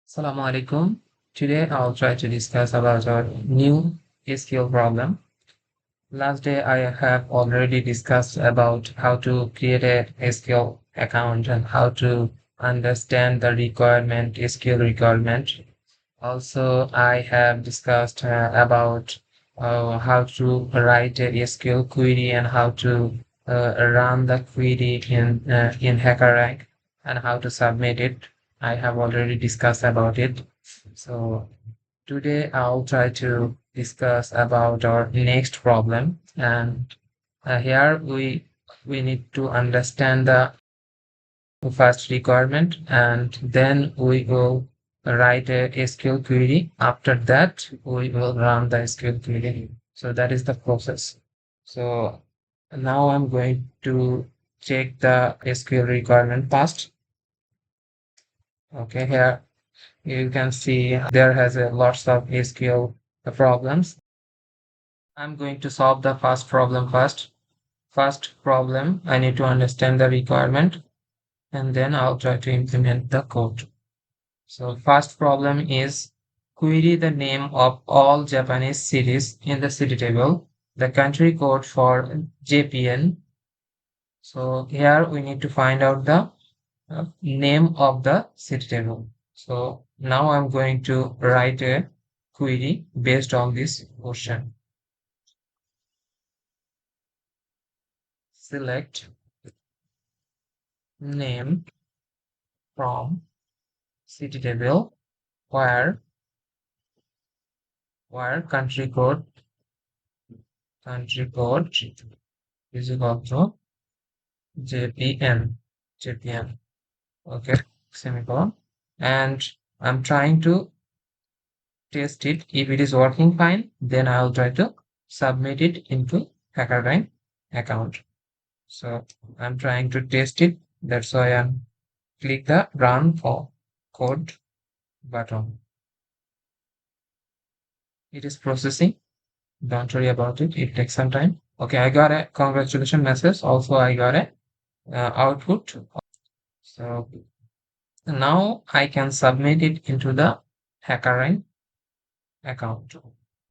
Assalamu alaikum. Today I'll try to discuss about our new SQL problem. Last day I have already discussed about how to create a SQL account and how to understand the requirement, SQL requirement. Also, I have discussed about how to write a SQL query and how to run the query in HackerRank and how to submit it. I have already discussed about it. So today I'll try to discuss about our next problem, and here we need to understand the first requirement, and then we will write a SQL query. After that, we will run the SQL query. So that is the process. So now I'm going to check the SQL requirement first. Okay, here you can see there has a lots of SQL problems. I'm going to solve the first problem first. First problem, I need to understand the requirement and then I'll try to implement the code. So first problem is query the name of all Japanese cities in the city table, the country code for JPN. So here we need to find out the name of the city table. So now I'm going to write a query based on this question. Select name from city table where country code is equal to JPN. Okay, semicolon. And I'm trying to test it. If it is working fine, then I'll try to submit it into HackerRank account. So I'm trying to test it. That's why I'm click the run for code button. It is processing. Don't worry about it. It takes some time. Okay, I got a congratulations message. Also, I got a output. So now I can submit it into the HackerRank account.